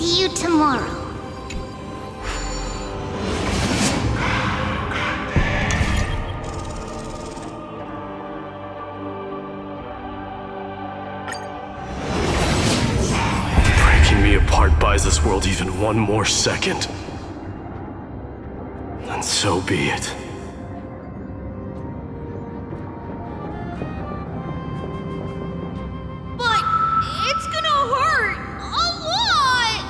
See you tomorrow. Breaking me apart buys this world even one more second. And so be it. But it's gonna hurt a lot!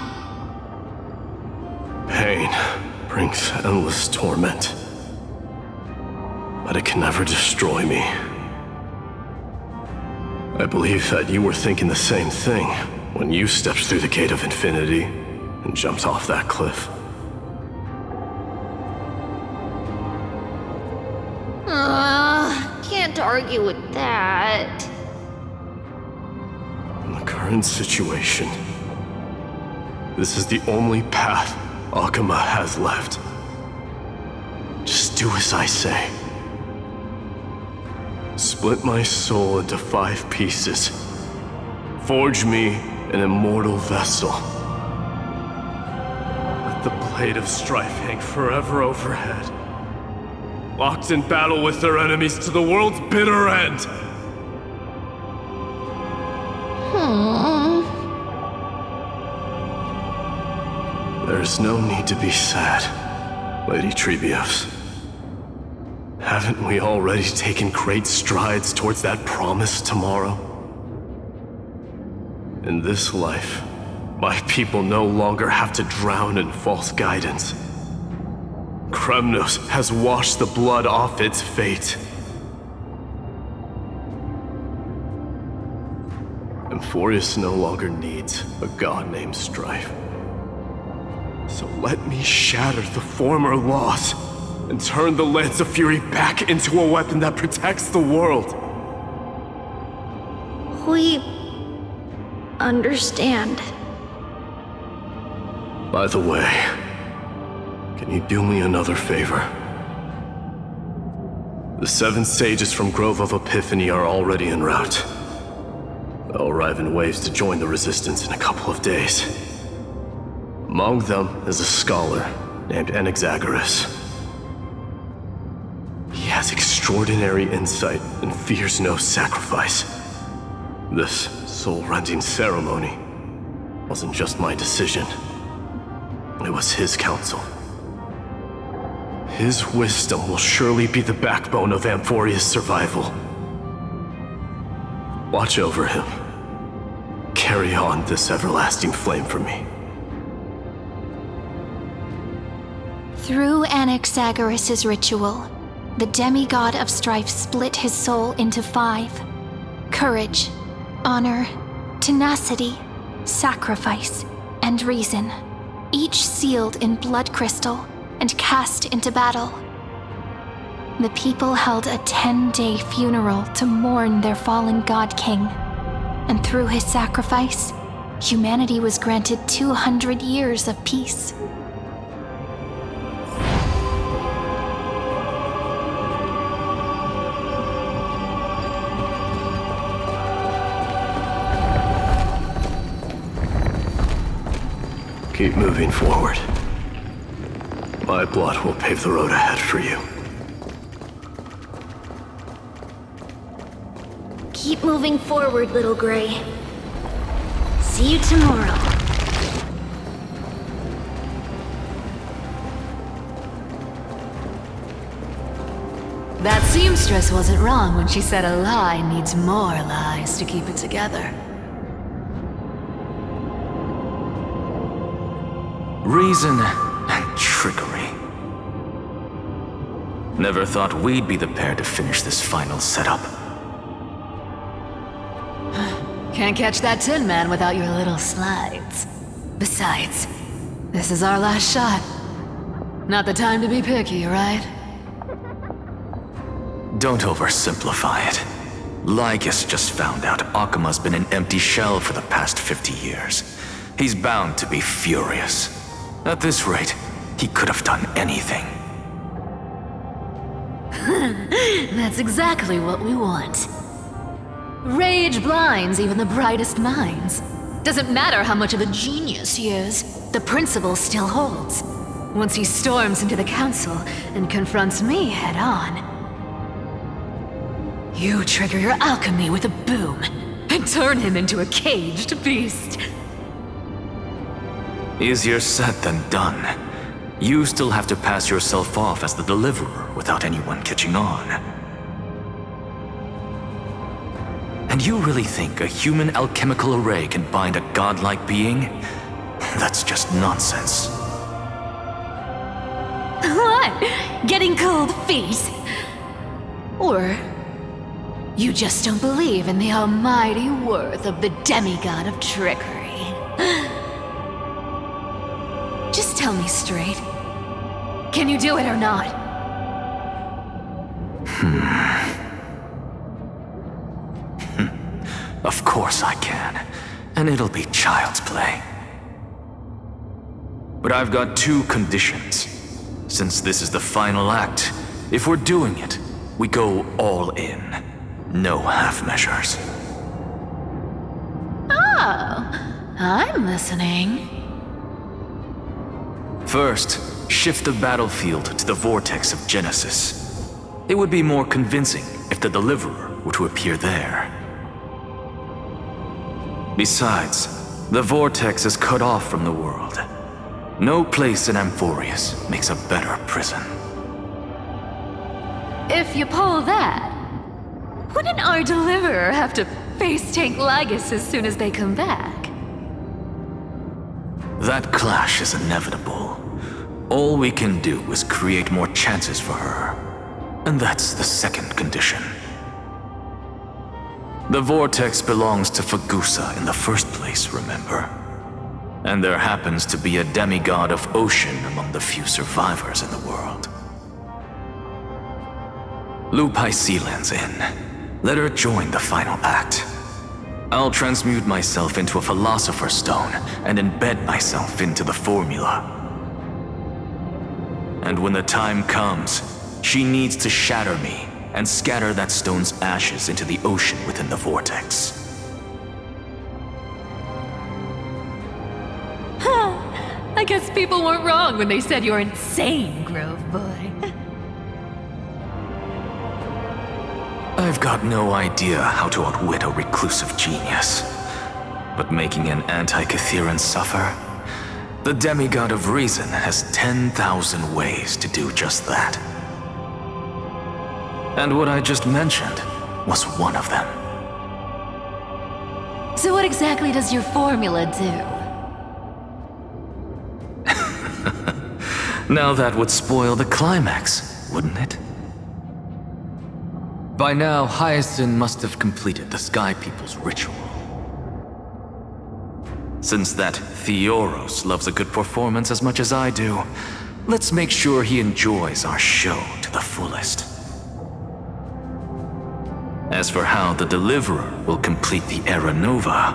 Pain brings endless torment. But it can never destroy me. I believe that you were thinking the same thing when you stepped through the gate of infinity and jumped off that cliff. Can't argue with that. In the current situation, this is the only path Akuma has left. Just do as I say. Split my soul into 5 pieces. Forge me an immortal vessel. Let the blade of strife hang forever overhead. Locked in battle with their enemies to the world's bitter end. There's no need to be sad, Lady Trebios. Haven't we already taken great strides towards that promised tomorrow? In this life, my people no longer have to drown in false guidance. Kremnos has washed the blood off its fate. Emphorius no longer needs a god named Strife. So let me shatter the former loss and turn the Lance of Fury back into a weapon that protects the world. We understand. By the way, can you do me another favor? The 7 sages from Grove of Epiphany are already en route. They'll arrive in waves to join the Resistance in a couple of days. Among them is a scholar named Anaxagoras. He has extraordinary insight and fears no sacrifice. This soul-rending ceremony wasn't just my decision. It was his counsel. His wisdom will surely be the backbone of Amphoria's survival. Watch over him. Carry on this everlasting flame for me. Through Anaxagoras' ritual, the demigod of strife split his soul into 5. Courage, honor, tenacity, sacrifice, and reason, each sealed in blood crystal and cast into battle. The people held a 10-day funeral to mourn their fallen god king, and through his sacrifice, humanity was granted 200 years of peace. Keep moving forward. My blood will pave the road ahead for you. Keep moving forward, little Gray. See you tomorrow. That seamstress wasn't wrong when she said a lie needs more lies to keep it together. Reason and trickery. Never thought we'd be the pair to finish this final setup. Can't catch that Tin Man without your little slides. Besides, this is our last shot. Not the time to be picky, right? Don't oversimplify it. Lycus just found out Akuma's been an empty shell for the past 50 years. He's bound to be furious. At this rate, he could have done anything. That's exactly what we want. Rage blinds even the brightest minds. Doesn't matter how much of a genius he is, the principle still holds. Once he storms into the council and confronts me head on, you trigger your alchemy with a boom and turn him into a caged beast. Easier said than done. You still have to pass yourself off as the deliverer without anyone catching on. And you really think a human alchemical array can bind a godlike being? That's just nonsense. What? Getting cold feet? Or you just don't believe in the almighty worth of the demigod of trickery? Just tell me straight. Can you do it or not? Of course I can. And it'll be child's play. But I've got two conditions. Since this is the final act, if we're doing it, we go all in. No half measures. Oh, I'm listening. First, shift the battlefield to the vortex of Genesis. It would be more convincing if the deliverer were to appear there. Besides, the vortex is cut off from the world. No place in Amphorius makes a better prison. If you pull that, wouldn't our deliverer have to face tank Lygus as soon as they come back? That clash is inevitable. All we can do is create more chances for her. And that's the second condition. The vortex belongs to Fagusa in the first place, remember? And there happens to be a demigod of ocean among the few survivors in the world. Loop Hycelan's in. Let her join the final act. I'll transmute myself into a Philosopher's Stone and embed myself into the formula. And when the time comes, she needs to shatter me and scatter that stone's ashes into the ocean within the vortex. I guess people weren't wrong when they said you're insane, Grove Boy. I've got no idea how to outwit a reclusive genius. But making an anti-Catheran suffer? The demigod of reason has 10,000 ways to do just that. And what I just mentioned was one of them. So what exactly does your formula do? Now that would spoil the climax, wouldn't it? By now, Hyacinth must have completed the Sky People's ritual. Since that Theoros loves a good performance as much as I do, let's make sure he enjoys our show to the fullest. As for how the Deliverer will complete the Era Nova,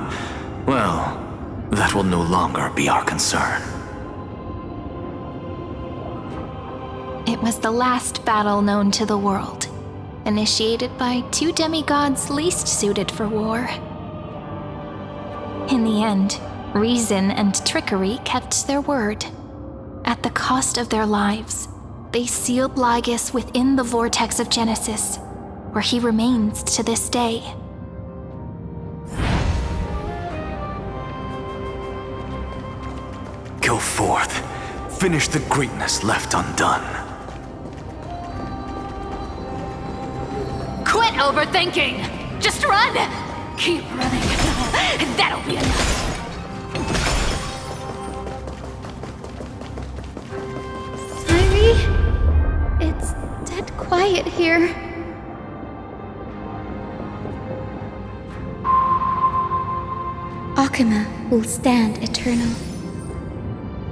well, that will no longer be our concern. It was the last battle known to the world, initiated by two demigods least suited for war. In the end, reason and trickery kept their word. At the cost of their lives, they sealed Lygus within the vortex of Genesis, where he remains to this day. Go forth. Finish the greatness left undone. Quit overthinking! Just run! Keep running, and that'll be enough. Sorry? It's dead quiet here. Akuma will stand eternal.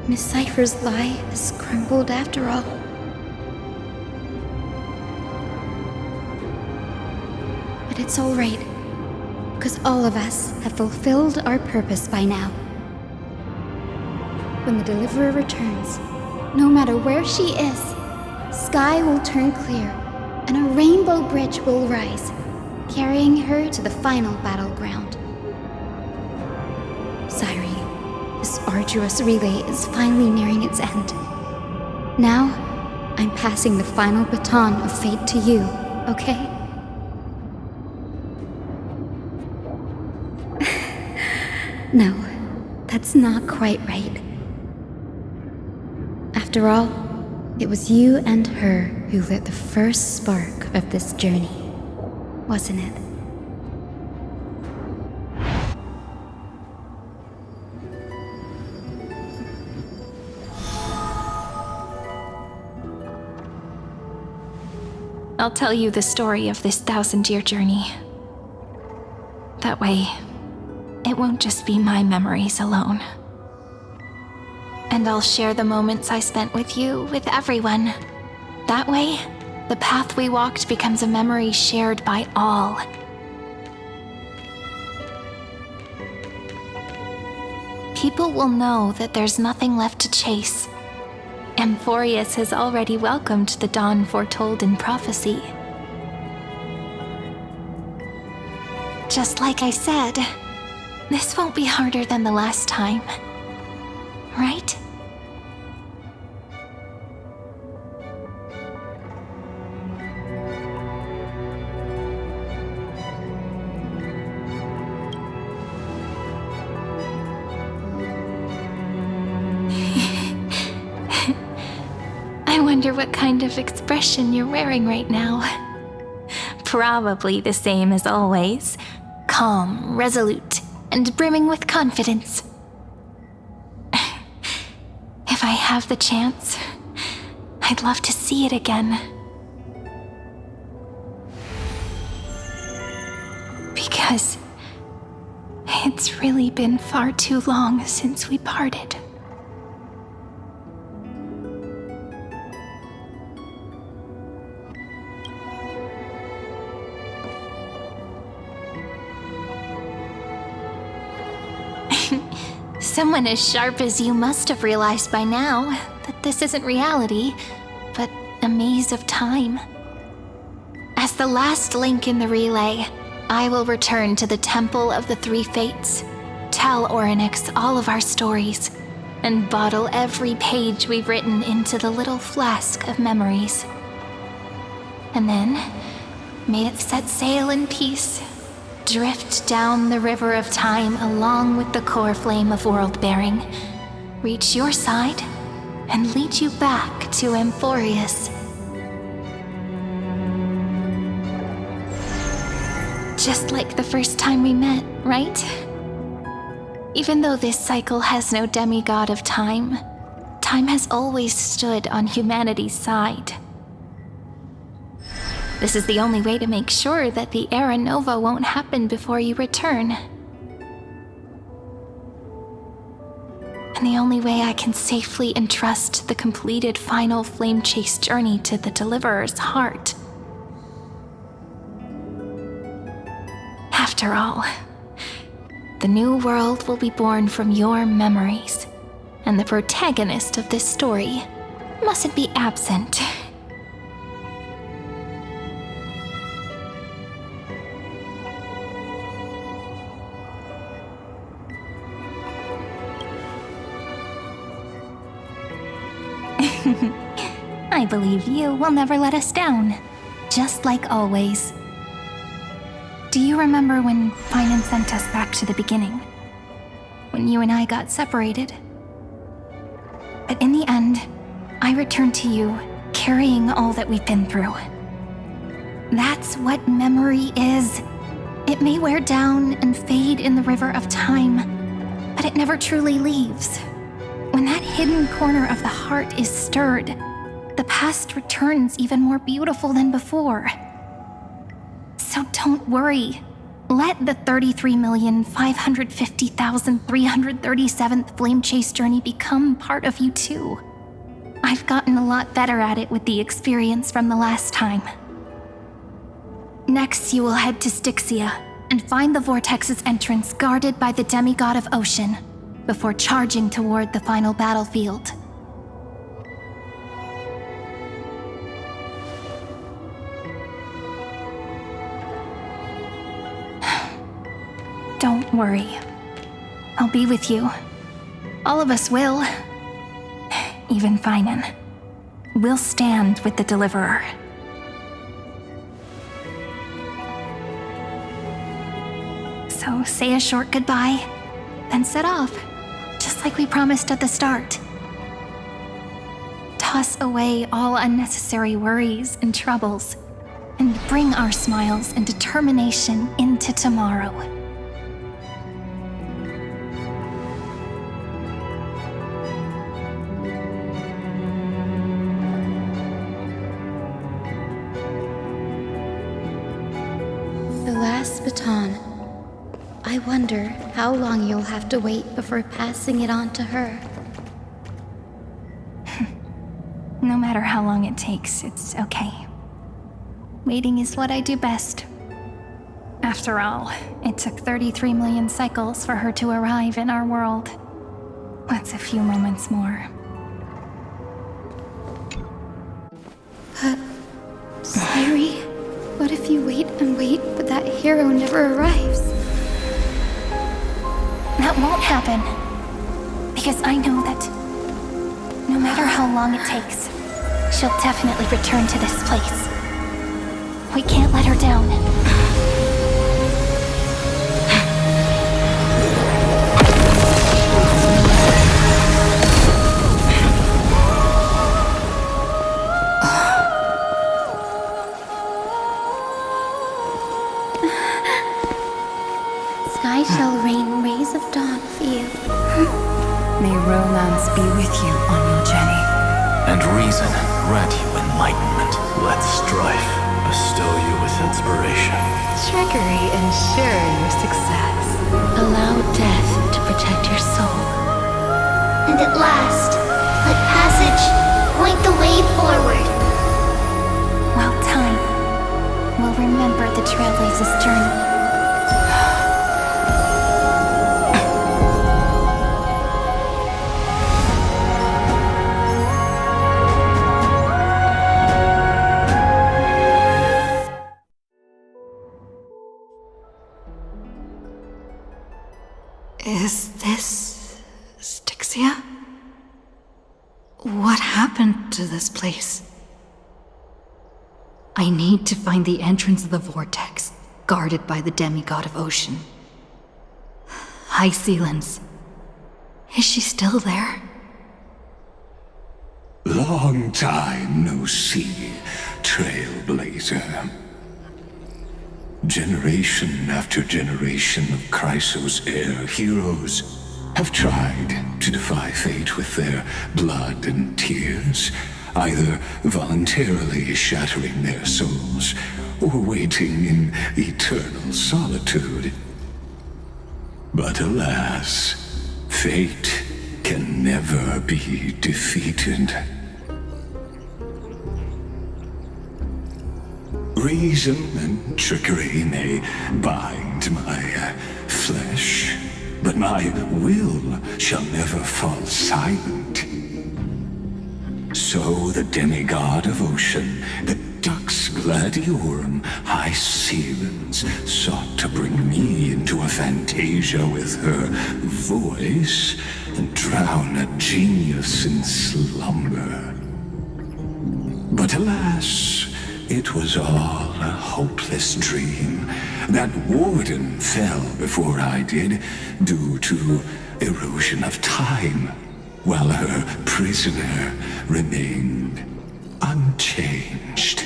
Miss Cypher's lie has crumbled after all. But it's all right, because all of us have fulfilled our purpose by now. When the Deliverer returns, no matter where she is, sky will turn clear, and a rainbow bridge will rise, carrying her to the final battleground. arduous relay is finally nearing its end. Now, I'm passing the final baton of fate to you, okay? No, that's not quite right. After all, it was you and her who lit the first spark of this journey, wasn't it? I'll tell you the story of this 1,000-year journey. That way, it won't just be my memories alone. And I'll share the moments I spent with you with everyone. That way, the path we walked becomes a memory shared by all. People will know that there's nothing left to chase. Amphorius has already welcomed the dawn foretold in prophecy. Just like I said, this won't be harder than the last time, right? I wonder what kind of expression you're wearing right now. Probably the same as always. Calm, resolute, and brimming with confidence. If I have the chance, I'd love to see it again. Because it's really been far too long since we parted. Someone as sharp as you must have realized by now that this isn't reality, but a maze of time. As the last link in the relay, I will return to the Temple of the Three Fates, tell Orynyx all of our stories, and bottle every page we've written into the little flask of memories. And then, may it set sail in peace, drift down the river of time along with the core flame of world-bearing, reach your side, and lead you back to Amphorius. Just like the first time we met, right? Even though this cycle has no demigod of time, time has always stood on humanity's side. This is the only way to make sure that the Era Nova won't happen before you return. And the only way I can safely entrust the completed final flame chase journey to the Deliverer's heart. After all, the new world will be born from your memories, and the protagonist of this story mustn't be absent. I believe you will never let us down, just like always. Do you remember when Finan sent us back to the beginning? When you and I got separated? But in the end, I returned to you, carrying all that we've been through. That's what memory is. It may wear down and fade in the river of time, but it never truly leaves. When that hidden corner of the heart is stirred, the past returns even more beautiful than before. So don't worry. Let the 33,550,337th Flame Chase journey become part of you too. I've gotten a lot better at it with the experience from the last time. Next, you will head to Styxia and find the Vortex's entrance guarded by the demigod of Ocean, before charging toward the final battlefield. Don't worry. I'll be with you. All of us will. Even Finan. We'll stand with the Deliverer. So say a short goodbye, then set off, just like we promised at the start. Toss away all unnecessary worries and troubles, and bring our smiles and determination into tomorrow. The last baton. I wonder how long you'll have to wait before passing it on to her. No matter how long it takes, it's okay. Waiting is what I do best. After all, it took 33 million cycles for her to arrive in our world. What's a few moments more? But, Sairi, what if you wait and wait, but that hero never arrives? That won't happen. Because I know that no matter how long it takes, she'll definitely return to this place. We can't let her down. Sky shall rain rays of dawn for you. May romance be with you on your journey. And reason grant you enlightenment. Let strife bestow you with inspiration. Trickery ensure your success. Allow death to protect your soul. And at last, let passage point the way forward. While time will remember the Trailblazer's journey. Is this Styxia? What happened to this place? I need to find the entrance of the vortex, guarded by the demigod of ocean. High Sealans. Is she still there? Long time no see, Trailblazer. Generation after generation of Chrysos heir heroes have tried to defy fate with their blood and tears, either voluntarily shattering their souls or waiting in eternal solitude. But alas, fate can never be defeated. Reason and trickery may bind my flesh, but my will shall never fall silent. So the demigod of ocean, the Dux Gladiorum, High Sealans, sought to bring me into a fantasia with her voice and drown a genius in slumber. But alas, it was all a hopeless dream. That warden fell before I did, due to erosion of time, while her prisoner remained unchanged.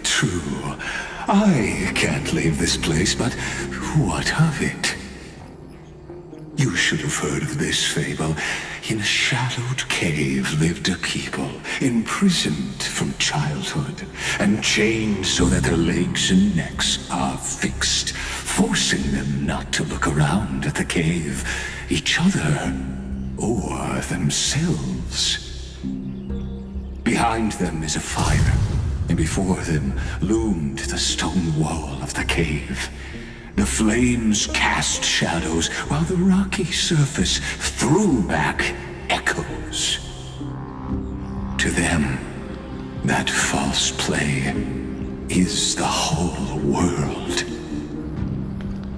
True, I can't leave this place, but what of it? You should have heard of this fable. In a shadowed cave lived a people, imprisoned from childhood, and chained so that their legs and necks are fixed, forcing them not to look around at the cave, each other, or themselves. Behind them is a fire, and before them loomed the stone wall of the cave. The flames cast shadows, while the rocky surface threw back echoes. To them, that false play is the whole world.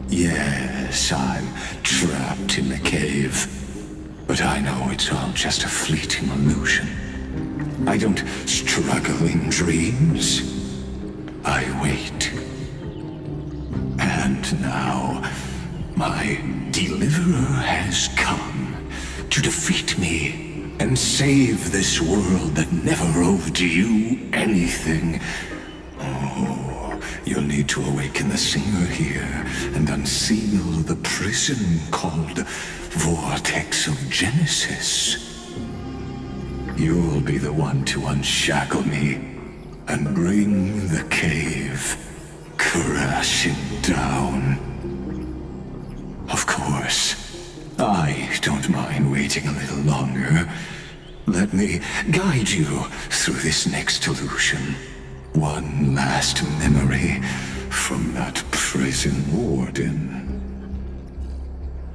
Yes, I'm trapped in the cave, but I know it's all just a fleeting illusion. I don't struggle in dreams. I wait. And now, my deliverer has come to defeat me and save this world that never owed you anything. Oh, you'll need to awaken the singer here and unseal the prison called Vortex of Genesis. You'll be the one to unshackle me and bring the cave crashing down. Of course, I don't mind waiting a little longer. Let me guide you through this next illusion. One last memory from that prison warden.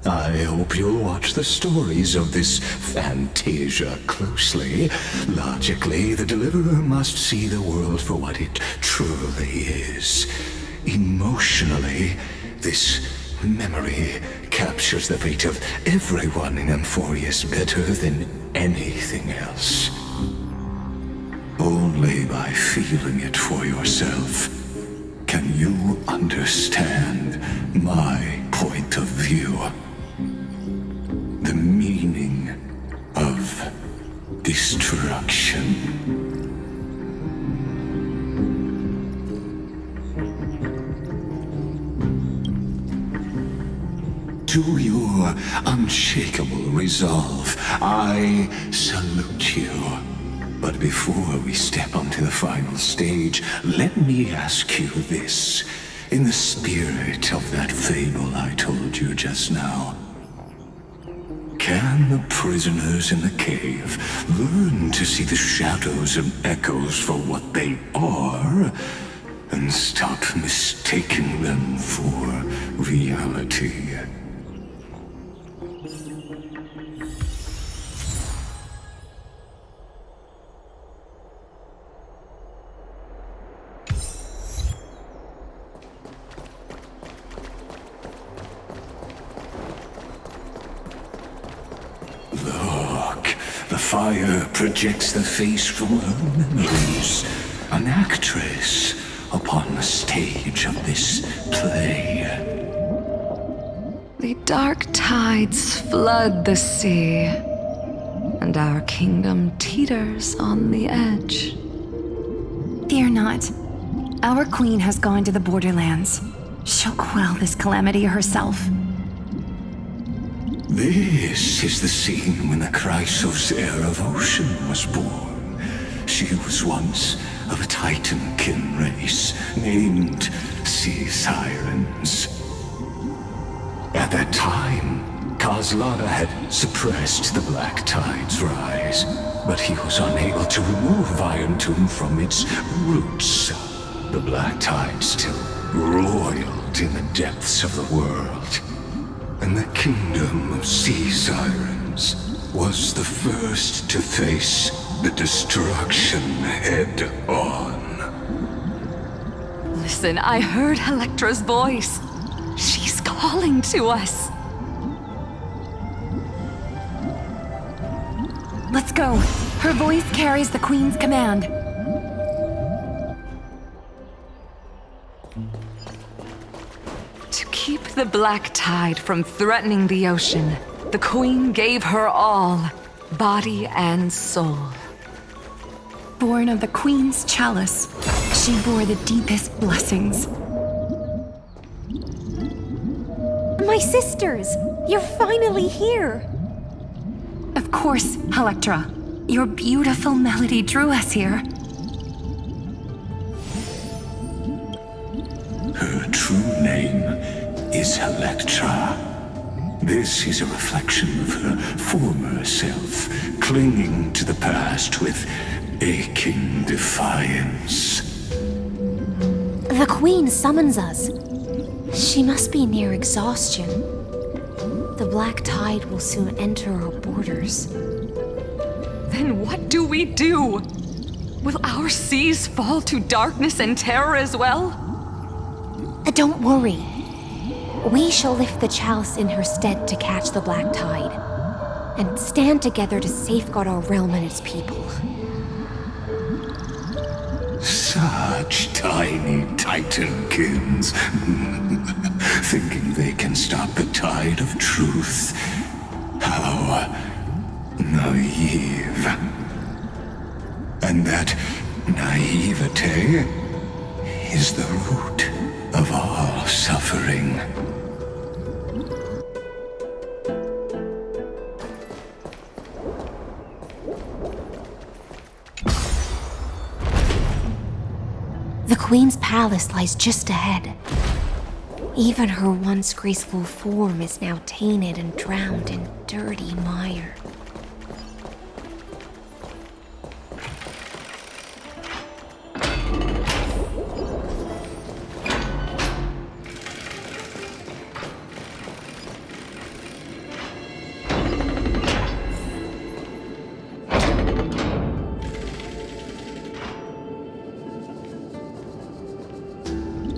I hope you'll watch the stories of this Fantasia closely. Logically, the Deliverer must see the world for what it truly is. Emotionally, this memory captures the fate of everyone in Amphorius better than anything else. Only by feeling it for yourself can you understand my point of view. The meaning of destruction. To your unshakable resolve, I salute you. But before we step onto the final stage, let me ask you this. In the spirit of that fable I told you just now, can the prisoners in the cave learn to see the shadows and echoes for what they are, and stop mistaking them for reality? Fire projects the face from her memories. An actress upon the stage of this play. The dark tides flood the sea, and our kingdom teeters on the edge. Fear not. Our queen has gone to the borderlands. She'll quell this calamity herself. This is the scene when the Chrysos heir of Ocean was born. She was once of a Titan-kin race named Sea Sirens. At that time, Kozlana had suppressed the Black Tide's rise, but he was unable to remove Iron Tomb from its roots. The Black Tide still roiled in the depths of the world. And the kingdom of Sea Sirens was the first to face the destruction head-on. Listen, I heard Electra's voice. She's calling to us. Let's go. Her voice carries the queen's command. To keep the Black Tide from threatening the ocean, the Queen gave her all, body and soul. Born of the queen's chalice, she bore the deepest blessings. My sisters! You're finally here! Of course, Electra. Your beautiful melody drew us here. Her true name is Electra. This is a reflection of her former self, clinging to the past with aching defiance. The Queen summons us. She must be near exhaustion. The Black Tide will soon enter our borders. Then what do we do? Will our seas fall to darkness and terror as well? Don't worry. We shall lift the chalice in her stead to catch the black tide, and stand together to safeguard our realm and its people. Such tiny titankins, thinking they can stop the tide of truth. How naive. And that naivete is the root of all suffering. The Queen's palace lies just ahead. Even her once graceful form is now tainted and drowned in dirty mire.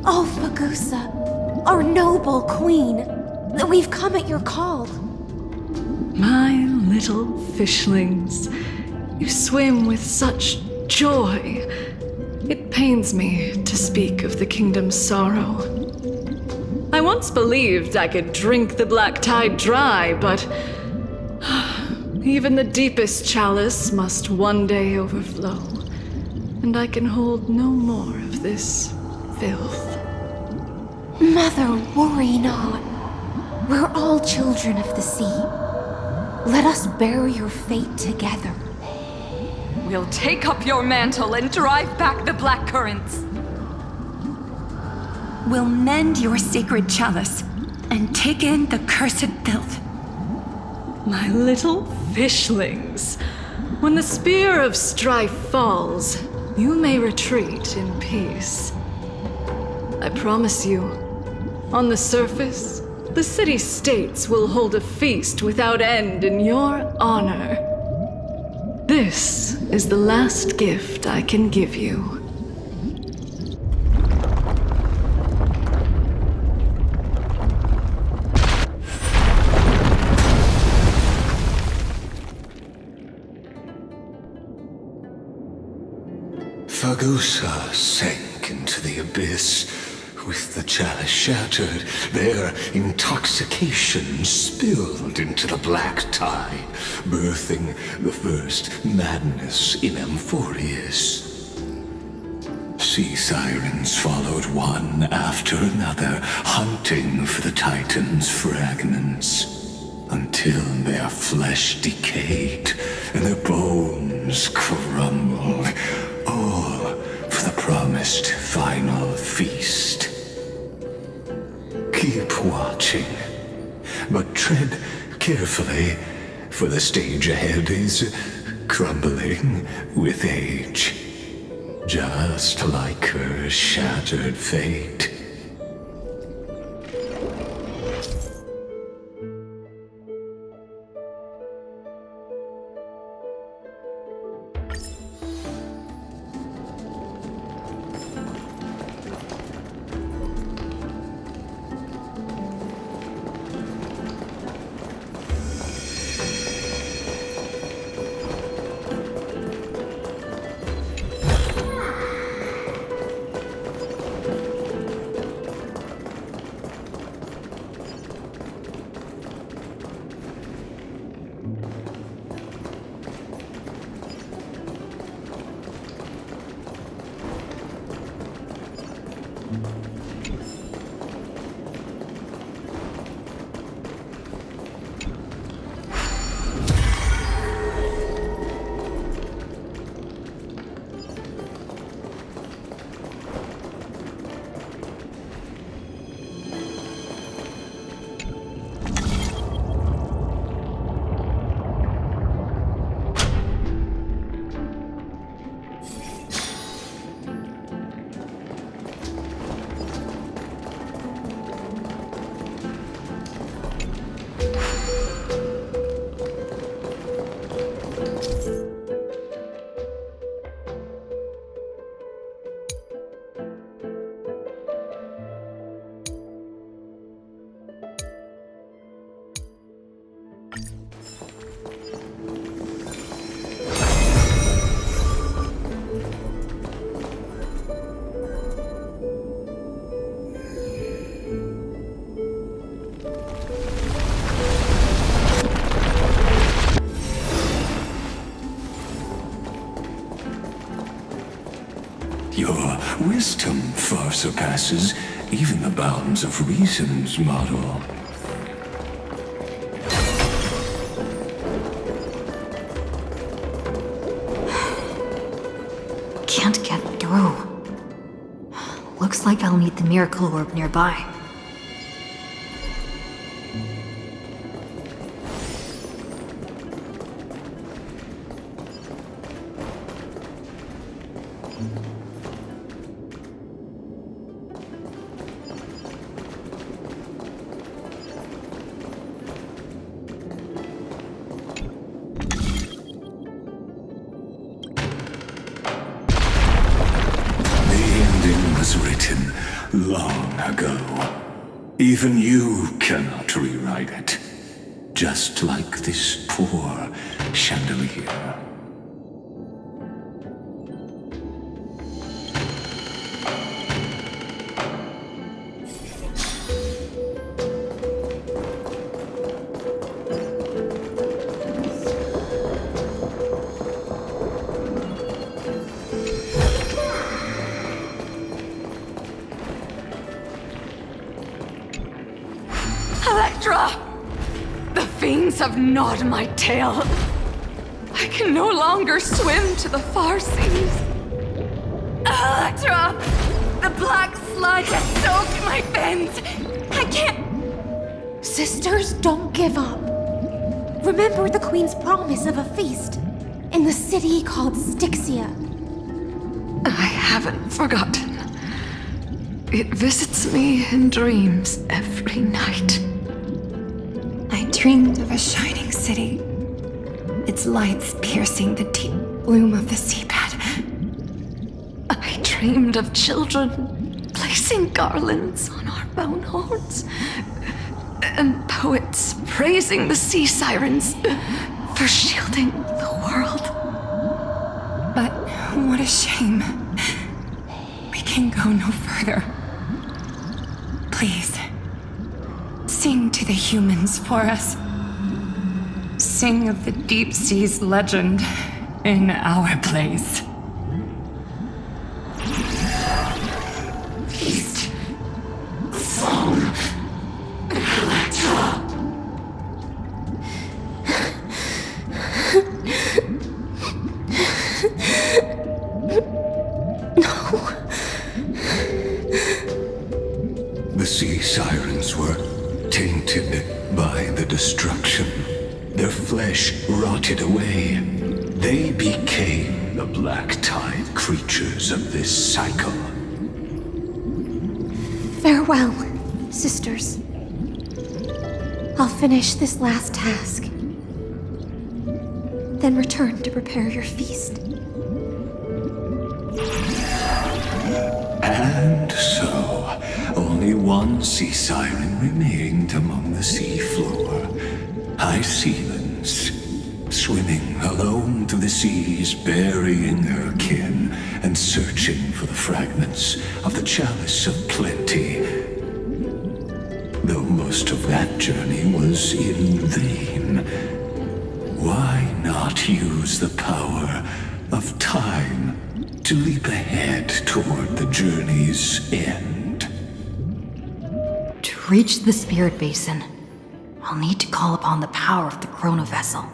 Oh, Fagusa, our noble queen, we've come at your call. My little fishlings, you swim with such joy. It pains me to speak of the kingdom's sorrow. I once believed I could drink the black tide dry, but even the deepest chalice must one day overflow, and I can hold no more of this filth. Mother, worry not. We're all children of the sea. Let us bear your fate together. We'll take up your mantle and drive back the black currents. We'll mend your sacred chalice and take in the cursed filth. My little fishlings, when the spear of strife falls, you may retreat in peace. I promise you, on the surface, the city-states will hold a feast without end in your honor. This is the last gift I can give you. Fagusa sank into the abyss. With the chalice shattered, their intoxication spilled into the black tide, birthing the first madness in Amphorius. Sea sirens followed one after another, hunting for the Titan's fragments, until their flesh decayed and their bones crumbled, all for the promised final feast. Keep watching, but tread carefully, for the stage ahead is crumbling with age, just like her shattered fate. Your wisdom far surpasses even the bounds of reason's model. Can't get through. Looks like I'll need the miracle orb nearby. Written long ago. Even you cannot rewrite it. Just like this poor chandelier. Electra! The fiends have gnawed my tail. I can no longer swim to the far seas. Electra! The black sludge has soaked my fins. I can't... Sisters, don't give up. Remember the Queen's promise of a feast in the city called Styxia. I haven't forgotten. It visits me in dreams every night. I dreamed of a shining city, its lights piercing the deep gloom of the seabed. I dreamed of children placing garlands on our bone horns, and poets praising the sea sirens for shielding the world. But what a shame. We can go no further. Please, sing to the humans for us. Sing of the deep sea's legend in our place. Feast. Song. Electra. The sea sirens were tainted by the destruction. Their flesh rotted away. They became the black tide creatures of this cycle. Farewell, sisters. I'll finish this last task. Then return to prepare your feast. And so, only one sea siren remained among the sea floor. High Sealands, swimming alone through the seas, burying her kin and searching for the fragments of the chalice of plenty. Though most of that journey was in vain, why not use the power of time to leap ahead toward the journey's end? To reach the Spirit Basin, I'll need to call upon the power of the Chrono Vessel.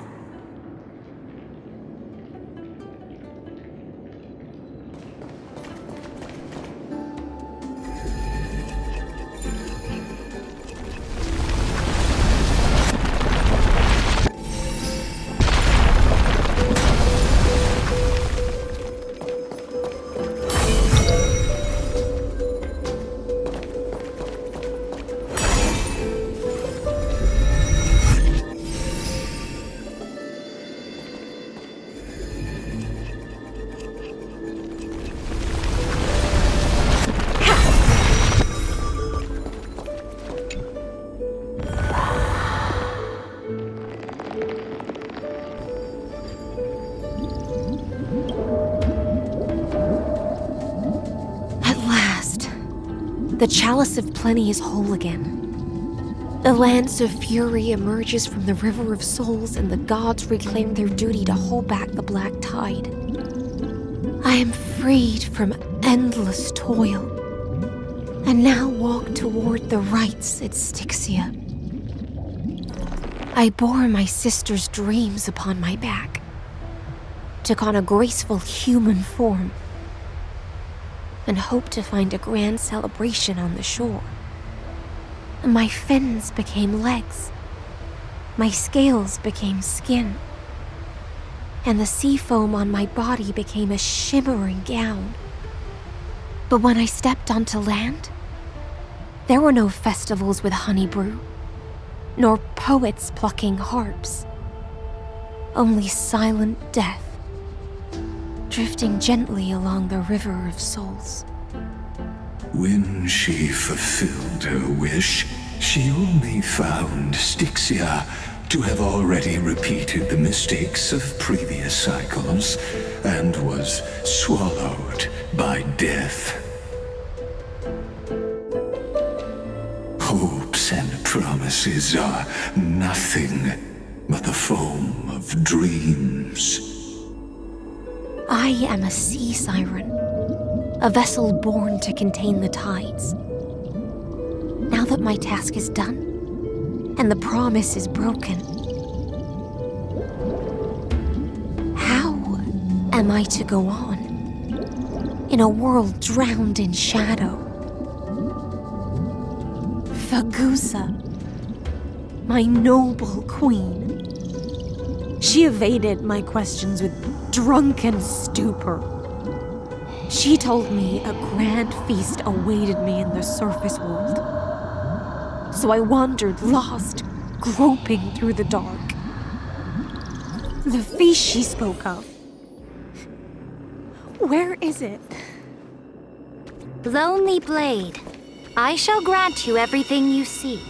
The Chalice of Plenty is whole again. The Lance of Fury emerges from the River of Souls, and the gods reclaim their duty to hold back the Black Tide. I am freed from endless toil, and now walk toward the rites at Styxia. I bore my sister's dreams upon my back, took on a graceful human form, and hoped to find a grand celebration on the shore. My fins became legs, my scales became skin, and the sea foam on my body became a shimmering gown. But when I stepped onto land, there were no festivals with honey brew, nor poets plucking harps, only silent death, drifting gently along the River of Souls. When she fulfilled her wish, she only found Styxia to have already repeated the mistakes of previous cycles and was swallowed by death. Hopes and promises are nothing but the foam of dreams. I am a sea siren, a vessel born to contain the tides. Now that my task is done, and the promise is broken, how am I to go on in a world drowned in shadow? Fagusa, my noble queen. She evaded my questions with drunken stupor. She told me a grand feast awaited me in the surface world. So I wandered lost, groping through the dark. The feast she spoke of. Where is it? Lonely Blade, I shall grant you everything you seek.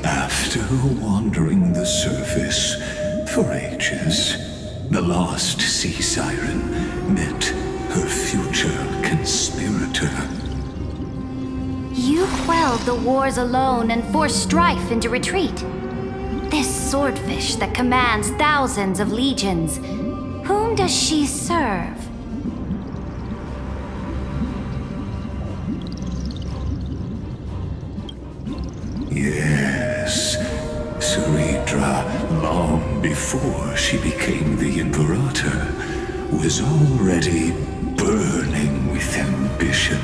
After wandering the surface for ages, the lost sea siren met her future conspirator. You quelled the wars alone and forced strife into retreat. This swordfish that commands thousands of legions, whom does she serve? Yes, Ceridra, long before she became the Imperator, was already burning with ambition.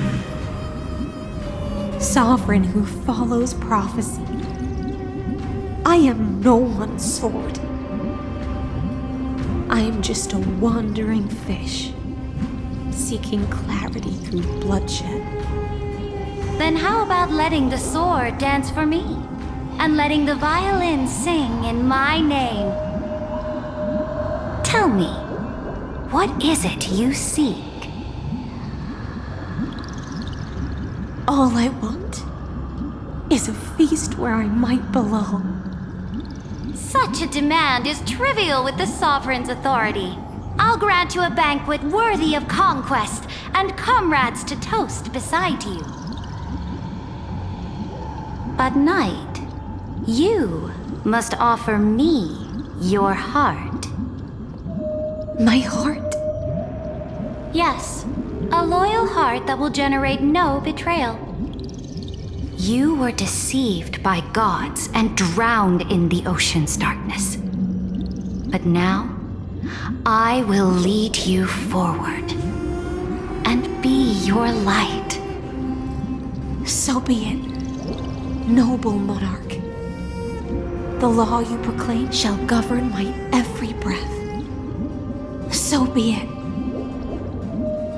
Sovereign who follows prophecy. I am no one's sword. I am just a wandering fish, seeking clarity through bloodshed. Then how about letting the sword dance for me, and letting the violin sing in my name? Tell me, what is it you seek? All I want is a feast where I might belong. Such a demand is trivial with the Sovereign's authority. I'll grant you a banquet worthy of conquest and comrades to toast beside you. But Knight, you must offer me your heart. My heart? Yes, a loyal heart that will generate no betrayal. You were deceived by gods and drowned in the ocean's darkness. But now, I will lead you forward and be your light. So be it, noble monarch. The law you proclaim shall govern my every breath. So be it,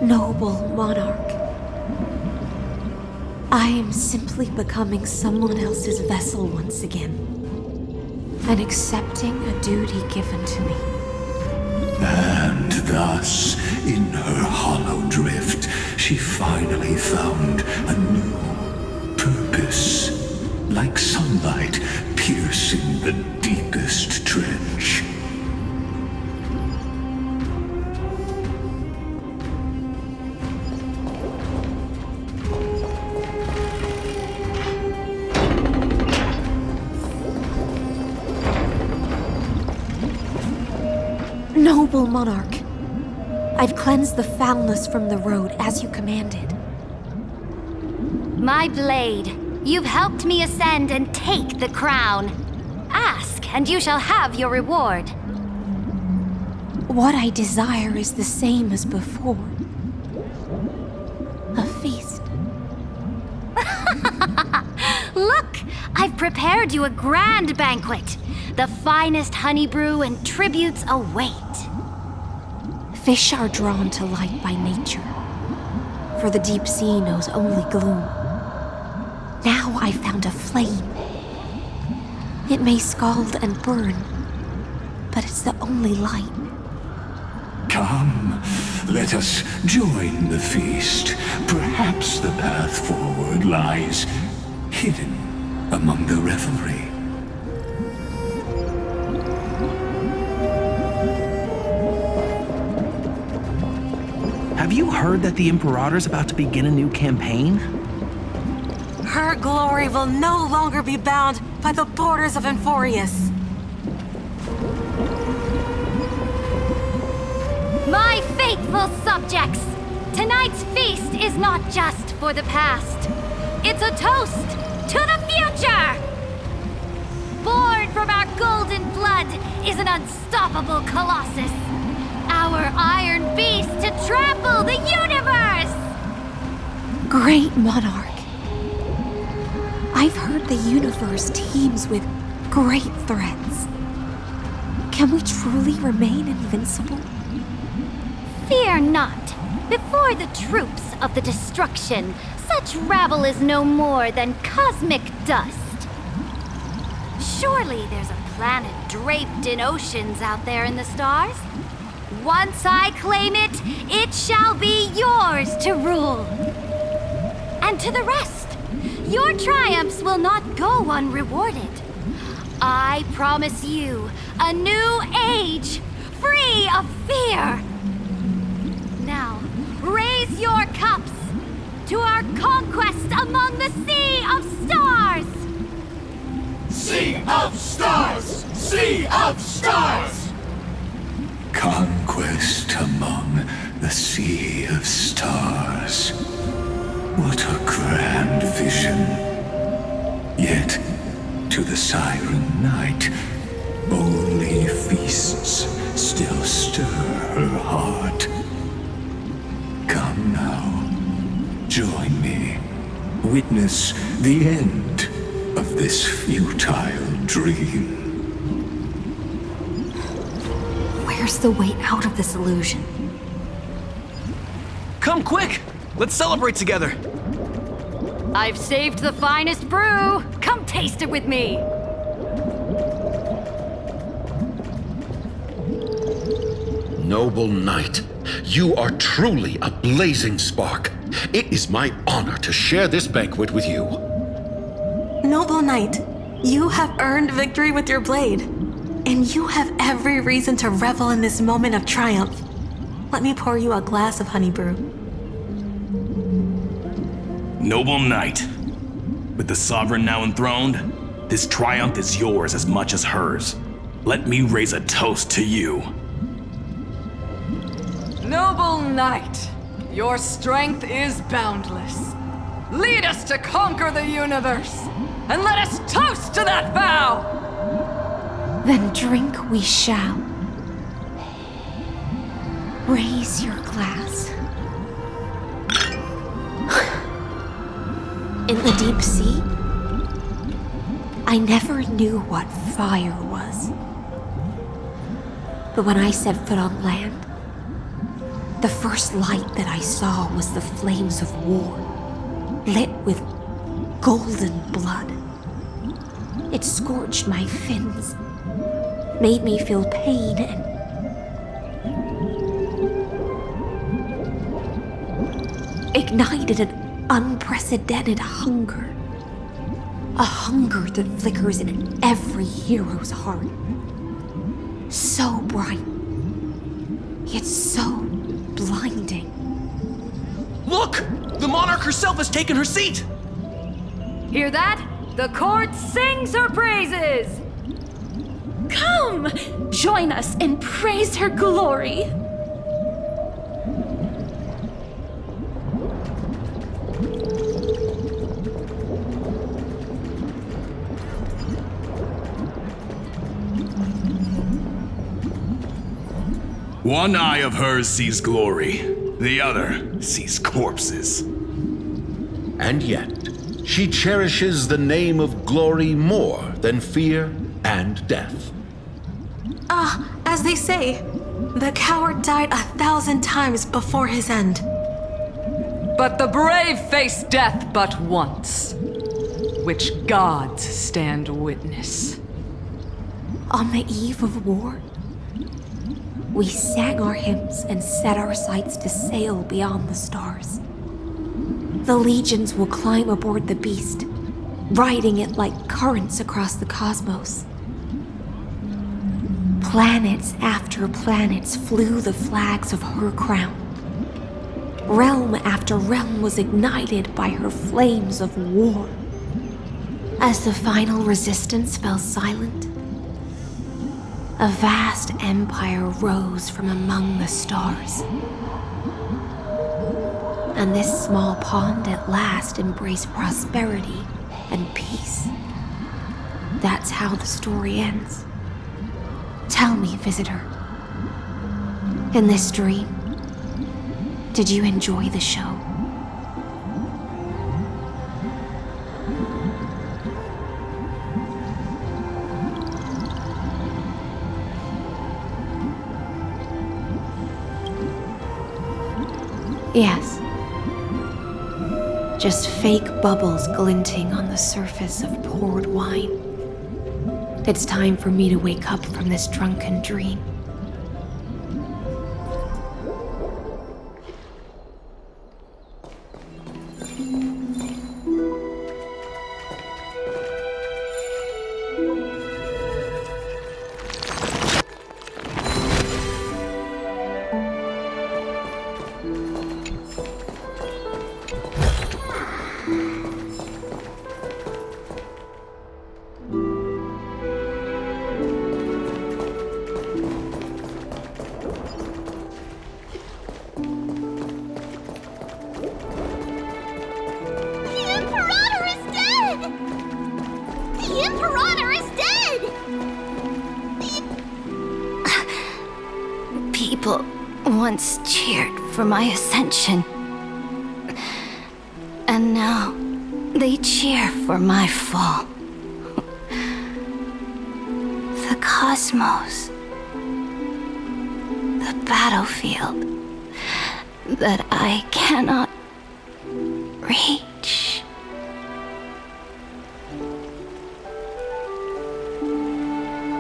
noble monarch. I am simply becoming someone else's vessel once again, and accepting a duty given to me. And thus, in her hollow drift, she finally found a new purpose, like sunlight piercing the deepest trench. Noble monarch, I've cleansed the foulness from the road as you commanded. My blade, you've helped me ascend and take the crown. Ask, and you shall have your reward. What I desire is the same as before. A feast. Look, I've prepared you a grand banquet. The finest honey brew and tributes await. Fish are drawn to light by nature, for the deep sea knows only gloom. Now I found a flame. It may scald and burn, but it's the only light. Come, let us join the feast. Perhaps the path forward lies hidden among the revelry. Have you heard that the Imperator's about to begin a new campaign? Her glory will no longer be bound by the borders of Enforius. My faithful subjects, tonight's feast is not just for the past. It's a toast to the future! Born from our golden blood is an unstoppable colossus. Our iron beast to trample the universe! Great monarch. I've heard the universe teems with great threats. Can we truly remain invincible? Fear not. Before the troops of the destruction, such rabble is no more than cosmic dust. Surely there's a planet draped in oceans out there in the stars. Once I claim it, it shall be yours to rule. And to the rest, your triumphs will not go unrewarded. I promise you a new age, free of fear. Now, raise your cups to our conquest among the Sea of Stars! Sea of Stars! Sea of Stars! Conquest among the Sea of Stars. What a grand vision. Yet, to the Siren Knight, only feasts still stir her heart. Come now, join me. Witness the end of this futile dream. Where's the way out of this illusion? Come quick! Let's celebrate together! I've saved the finest brew! Come taste it with me! Noble knight, you are truly a blazing spark. It is my honor to share this banquet with you. Noble knight, you have earned victory with your blade. And you have every reason to revel in this moment of triumph. Let me pour you a glass of honey brew. Noble knight, with the sovereign now enthroned, this triumph is yours as much as hers. Let me raise a toast to you. Noble knight, your strength is boundless. Lead us to conquer the universe, and let us toast to that vow! Then drink we shall. Raise your glass. In the deep sea, I never knew what fire was. But when I set foot on land, the first light that I saw was the flames of war, lit with golden blood. It scorched my fins, made me feel pain, ignited an unprecedented hunger. A hunger that flickers in every hero's heart. So bright, yet so blinding. Look! The monarch herself has taken her seat! Hear that? The court sings her praises! Come! Join us and praise her glory! One eye of hers sees glory, the other sees corpses. And yet, she cherishes the name of glory more than fear and death. As they say, the coward died 1,000 times before his end. But the brave face death but once, which gods stand witness. On the eve of war, we sang our hymns and set our sights to sail beyond the stars. The legions will climb aboard the beast, riding it like currents across the cosmos. Planets after planets flew the flags of her crown. Realm after realm was ignited by her flames of war. As the final resistance fell silent, a vast empire rose from among the stars. And this small pond at last embraced prosperity and peace. That's how the story ends. Tell me, visitor, in this dream, did you enjoy the show? Yes. Just fake bubbles glinting on the surface of poured wine. It's time for me to wake up from this drunken dream. People once cheered for my ascension. And now they cheer for my fall. The cosmos. The battlefield that I cannot reach.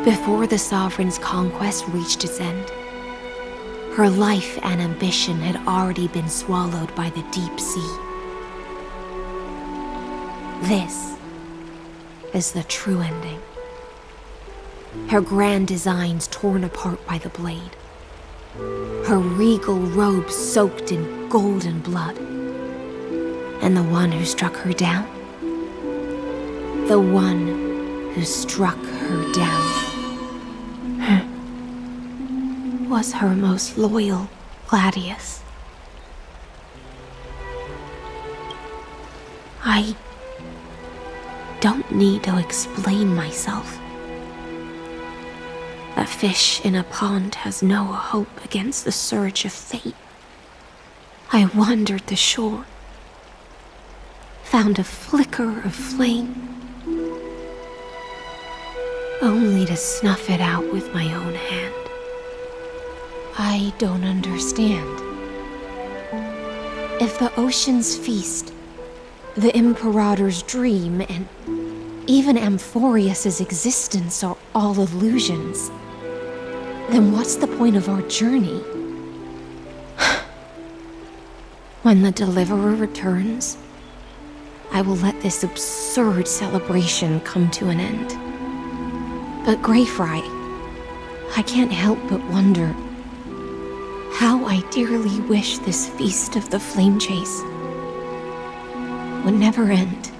Before the Sovereign's conquest reached its end, her life and ambition had already been swallowed by the deep sea. This is the true ending. Her grand designs torn apart by the blade. Her regal robe soaked in golden blood. And the one who struck her down? The one who struck her down was her most loyal Gladius. I don't need to explain myself. A fish in a pond has no hope against the surge of fate. I wandered the shore, found a flicker of flame, only to snuff it out with my own hand. I don't understand. If the ocean's feast, the Imperator's dream, and even Amphorius's existence are all illusions, then what's the point of our journey? When the Deliverer returns, I will let this absurd celebration come to an end. But Greyfry, I can't help but wonder how I dearly wish this feast of the Flame Chase would never end.